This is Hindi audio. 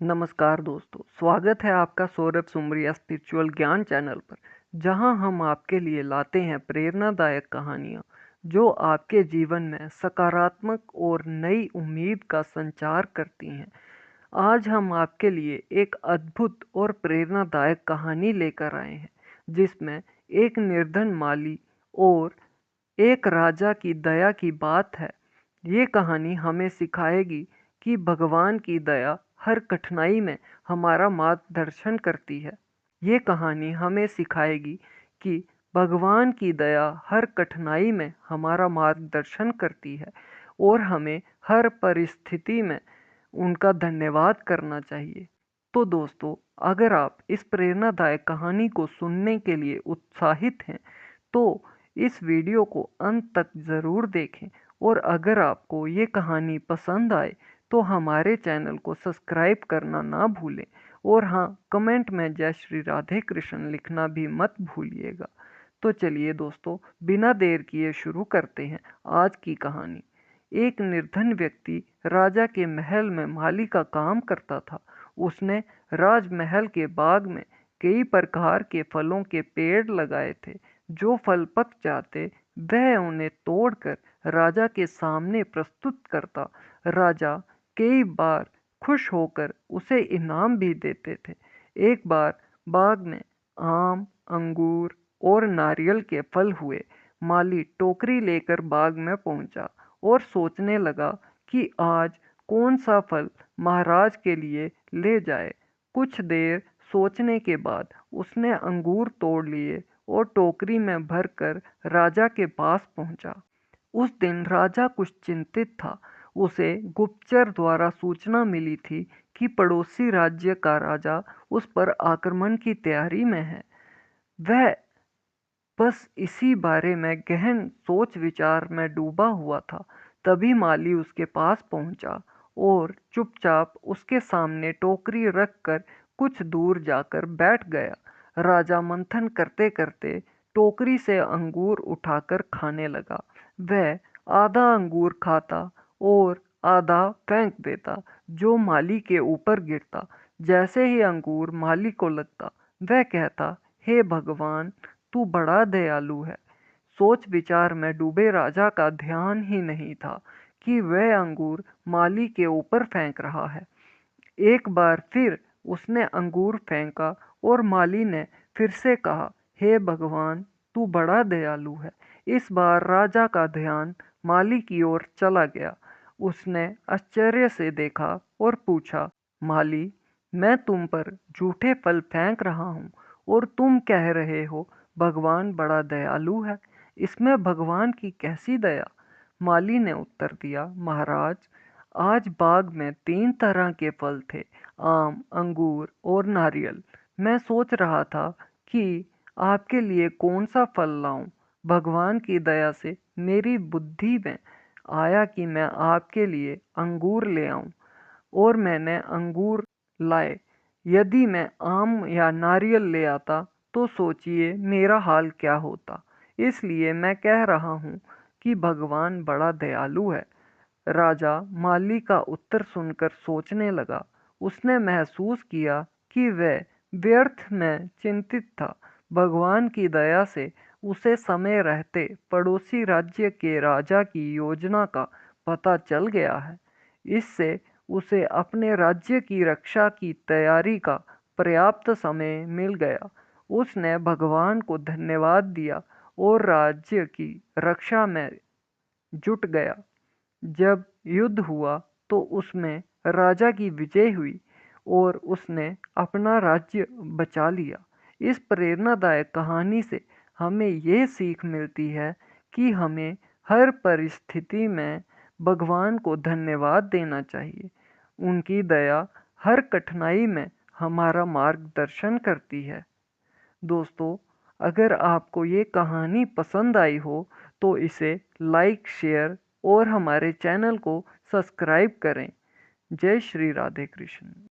नमस्कार दोस्तों, स्वागत है आपका सौरभ सुमरिया स्पिरिचुअल ज्ञान चैनल पर, जहां हम आपके लिए लाते हैं प्रेरणादायक कहानियां जो आपके जीवन में सकारात्मक और नई उम्मीद का संचार करती हैं। आज हम आपके लिए एक अद्भुत और प्रेरणादायक कहानी लेकर आए हैं, जिसमें एक निर्धन माली और एक राजा की दया की बात है। ये कहानी हमें सिखाएगी कि भगवान की दया हर कठिनाई में हमारा मार्गदर्शन करती है। ये कहानी हमें सिखाएगी कि भगवान की दया हर कठिनाई में हमारा मार्गदर्शन करती है और हमें हर परिस्थिति में उनका धन्यवाद करना चाहिए। तो दोस्तों, अगर आप इस प्रेरणादायक कहानी को सुनने के लिए उत्साहित हैं, तो इस वीडियो को अंत तक ज़रूर देखें। और अगर आपको ये कहानी पसंद आए तो हमारे चैनल को सब्सक्राइब करना ना भूलें। और हाँ, कमेंट में जय श्री राधे कृष्ण लिखना भी मत भूलिएगा। तो चलिए दोस्तों, बिना देर किए शुरू करते हैं आज की कहानी। एक निर्धन व्यक्ति राजा के महल में माली का काम करता था। उसने राजमहल के बाग में कई प्रकार के फलों के पेड़ लगाए थे। जो फल पक जाते, वह उन्हें तोड़कर राजा के सामने प्रस्तुत करता। राजा कई बार खुश होकर उसे इनाम भी देते थे। एक बार बाग में आम, अंगूर और नारियल के फल हुए। माली टोकरी लेकर बाग में पहुंचा और सोचने लगा कि आज कौन सा फल महाराज के लिए ले जाए। कुछ देर सोचने के बाद उसने अंगूर तोड़ लिए और टोकरी में भरकर राजा के पास पहुंचा। उस दिन राजा कुछ चिंतित था। उसे गुप्तचर द्वारा सूचना मिली थी कि पड़ोसी राज्य का राजा उस पर आक्रमण की तैयारी में है। वह बस इसी बारे में गहन सोच विचार में डूबा हुआ था। तभी माली उसके पास पहुंचा और चुपचाप उसके सामने टोकरी रखकर कुछ दूर जाकर बैठ गया। राजा मंथन करते करते टोकरी से अंगूर उठाकर खाने लगा। वह आधा अंगूर खाता और आधा फेंक देता, जो माली के ऊपर गिरता। जैसे ही अंगूर माली को लगता, वह कहता, हे भगवान, तू बड़ा दयालु है। सोच विचार में डूबे राजा का ध्यान ही नहीं था कि वह अंगूर माली के ऊपर फेंक रहा है। एक बार फिर उसने अंगूर फेंका और माली ने फिर से कहा, हे भगवान, तू बड़ा दयालु है। इस बार राजा का ध्यान माली की ओर चला गया। उसने आश्चर्य से देखा और पूछा, माली, मैं तुम पर झूठे फल फेंक रहा हूँ और तुम कह रहे हो भगवान बड़ा दयालु है। इसमें भगवान की कैसी दया? माली ने उत्तर दिया, महाराज, आज बाग में 3 तरह के फल थे, आम, अंगूर और नारियल। मैं सोच रहा था कि आपके लिए कौन सा फल लाऊं। भगवान की दया से मेरी बुद्धि में आया कि मैं आपके लिए अंगूर ले आऊं, और मैंने अंगूर लाए। यदि मैं आम या नारियल ले आता तो सोचिए मेरा हाल क्या होता। इसलिए मैं कह रहा हूँ कि भगवान बड़ा दयालु है। राजा माली का उत्तर सुनकर सोचने लगा। उसने महसूस किया कि वह व्यर्थ में चिंतित था। भगवान की दया से उसे समय रहते पड़ोसी राज्य के राजा की योजना का पता चल गया है। इससे उसे अपने राज्य की रक्षा की तैयारी का पर्याप्त समय मिल गया। उसने भगवान को धन्यवाद दिया और राज्य की रक्षा में जुट गया। जब युद्ध हुआ तो उसमें राजा की विजय हुई और उसने अपना राज्य बचा लिया। इस प्रेरणादायक कहानी से हमें ये सीख मिलती है कि हमें हर परिस्थिति में भगवान को धन्यवाद देना चाहिए। उनकी दया हर कठिनाई में हमारा मार्गदर्शन करती है। दोस्तों, अगर आपको ये कहानी पसंद आई हो तो इसे लाइक, शेयर और हमारे चैनल को सब्सक्राइब करें। जय श्री राधे कृष्ण।